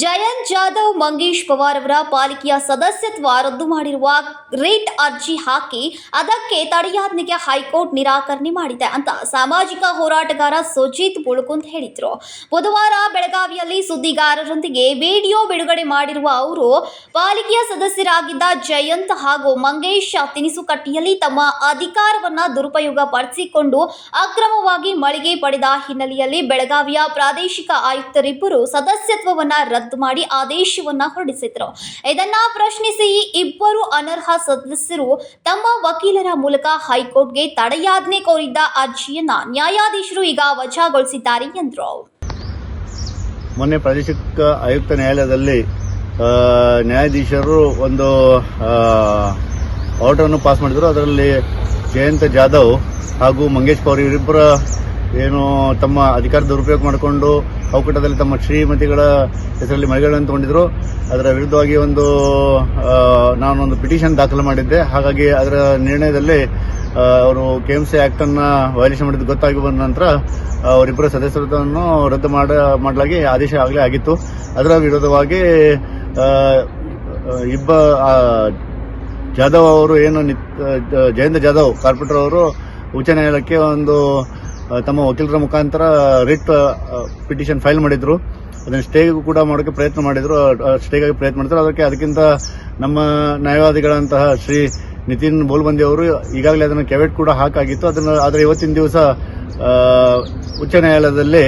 ಜಯಂತ್ ಜಾಧವ್ ಮಂಗೇಶ್ ಪವಾರ್ ಅವರ ಪಾಲಿಕೆಯ ಸದಸ್ಯತ್ವ ರದ್ದು ಮಾಡಿರುವ ರಿಟ್ ಅರ್ಜಿ ಹಾಕಿ ಅದಕ್ಕೆ ತಡೆಯಾಜ್ಞೆಗೆ ಹೈಕೋರ್ಟ್ ನಿರಾಕರಣೆ ಮಾಡಿದೆ ಅಂತ ಸಾಮಾಜಿಕ ಹೋರಾಟಗಾರ ಸುಜಿತ್ ಬುಳ್ಕುಂದ್ ಹೇಳಿದರು. ಬುಧವಾರ ಬೆಳಗಾವಿಯಲ್ಲಿ ಸುದ್ದಿಗಾರರೊಂದಿಗೆ ವಿಡಿಯೋ ಬಿಡುಗಡೆ ಮಾಡಿರುವ ಅವರು, ಪಾಲಿಕೆಯ ಸದಸ್ಯರಾಗಿದ್ದ ಜಯಂತ್ ಹಾಗೂ ಮಂಗೇಶ್ ತಿನಿಸುಕಟ್ಟಿಯಲ್ಲಿ ತಮ್ಮ ಅಧಿಕಾರವನ್ನ ದುರುಪಯೋಗ ಪಡಿಸಿಕೊಂಡು ಅಕ್ರಮವಾಗಿ ಮಳಿಗೆ ಪಡೆದ ಹಿನ್ನೆಲೆಯಲ್ಲಿ ಬೆಳಗಾವಿಯ ಪ್ರಾದೇಶಿಕ ಆಯುಕ್ತರಿಬ್ಬರು ಸದಸ್ಯತ್ವವನ್ನ ರದ್ದು ಮಾಡಿ ಆದೇಶವನ್ನ ಹೊರಡಿಸಿದ್ರು. ಇದನ್ನ ಪ್ರಶ್ನಿಸಿ ಇಬ್ಬರು ಅನರ್ಹ ಸದಸ್ಯರು ತಮ್ಮ ವಕೀಲರ ಮೂಲಕ ಹೈಕೋರ್ಟ್ಗೆ ತಡೆಯಾಜ್ಞೆ ಕೋರಿದ್ದ ಅರ್ಜಿಯನ್ನ ನ್ಯಾಯಾಧೀಶರು ಈಗ ವಜಾಗೊಳಿಸಿದ್ದಾರೆ ಎಂದರು. ಮೊನ್ನೆ ಪ್ರಾದೇಶಿಕ ಆಯುಕ್ತ ನ್ಯಾಯಾಲಯದಲ್ಲಿ ನ್ಯಾಯಾಧೀಶರು ಒಂದು ಆರ್ಡರ್ ಪಾಸ್ ಮಾಡಿದ್ರು. ಅದರಲ್ಲಿ ಜಯಂತ್ ಜಾಧವ್ ಹಾಗೂ ಮಂಗೇಶ್ ಪವಾರ್ ಇವರಿಬ್ಬರ ಏನು ತಮ್ಮ ಅಧಿಕಾರ ದುರುಪಯೋಗ ಮಾಡಿಕೊಂಡು ಅವಕಟದಲ್ಲಿ ತಮ್ಮ ಶ್ರೀಮತಿಗಳ ಹೆಸರಲ್ಲಿ ಮಳಿಗೆಗಳನ್ನು ತಗೊಂಡಿದ್ರು. ಅದರ ವಿರುದ್ಧವಾಗಿ ನಾನೊಂದು ಪಿಟಿಷನ್ ದಾಖಲು ಮಾಡಿದ್ದೆ. ಹಾಗಾಗಿ ಅದರ ನಿರ್ಣಯದಲ್ಲಿ ಅವರು KMC ಆಕ್ಟ್ ಅನ್ನ ವೈಲೇಷನ್ ಮಾಡಿದ್ದು ಗೊತ್ತಾಗಿ ಬಂದ ನಂತರ ಅವರಿಬ್ಬರ ಸದಸ್ಯತ್ವವನ್ನು ರದ್ದು ಮಾಡಲಾಗಿ ಆದೇಶ ಆಗಲೇ ಆಗಿತ್ತು. ಅದರ ವಿರೋಧವಾಗಿ ಜಾಧವ್ ಅವರು ಜಯಂತ್ ಜಾಧವ್ ಕಾರ್ಪೊರೇಟರ್ ಅವರು ಉಚ್ಚ ನ್ಯಾಯಾಲಯಕ್ಕೆ ತಮ್ಮ ವಕೀಲರ ಮುಖಾಂತರ ರಿಟ್ ಪಿಟಿಷನ್ ಫೈಲ್ ಮಾಡಿದ್ರು. ಅದನ್ನು ಸ್ಟೇಗೂ ಕೂಡ ಮಾಡೋಕೆ ಪ್ರಯತ್ನ ಮಾಡಿದ್ರು. ಅದಕ್ಕಿಂತ ನಮ್ಮ ನ್ಯಾಯವಾದಿಗಳಂತಹ ಶ್ರೀ ನಿತಿನ್ ಬೋಲ್ಬಂದಿ ಅವರು ಈಗಾಗಲೇ ಅದನ್ನು ಕೆವೆಟ್ ಕೂಡ ಹಾಕಾಗಿತ್ತು. ಆದರೆ ಇವತ್ತಿನ ದಿವಸ ಉಚ್ಚ ನ್ಯಾಯಾಲಯದಲ್ಲಿ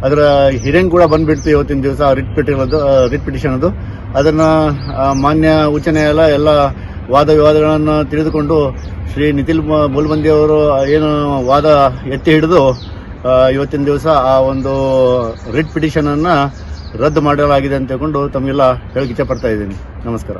ಅದರ ಹಿಯರಿಂಗ್ ಕೂಡ ಬಂದ್ಬಿಡ್ತು. ಇವತ್ತಿನ ದಿವಸ ರಿಟ್ ಪಿಟಿಷನ್ ಅದನ್ನ ಮಾನ್ಯ ಉಚ್ಚ ನ್ಯಾಯಾಲಯ ಎಲ್ಲ ವಾದ ವಿವಾದಗಳನ್ನು ತಿಳಿದುಕೊಂಡು ಶ್ರೀ ನಿತಿನ್ ಬೋಲ್ಬಂದಿ ಅವರು ಏನು ವಾದ ಎತ್ತಿ ಹಿಡಿದು ಇವತ್ತಿನ ದಿವಸ ಆ ಒಂದು ರಿಟ್ ಪಿಟಿಷನ್ ಅನ್ನ ರದ್ದು ಮಾಡಲಾಗಿದೆ ಅಂತ ಹೇಳ್ಕೊಂಡು ತಮಗೆಲ್ಲ ಹೇಳಕ್ಕೆ ಇಚ್ಛೆ ಪಡ್ತಾ ಇದ್ದೀನಿ. ನಮಸ್ಕಾರ.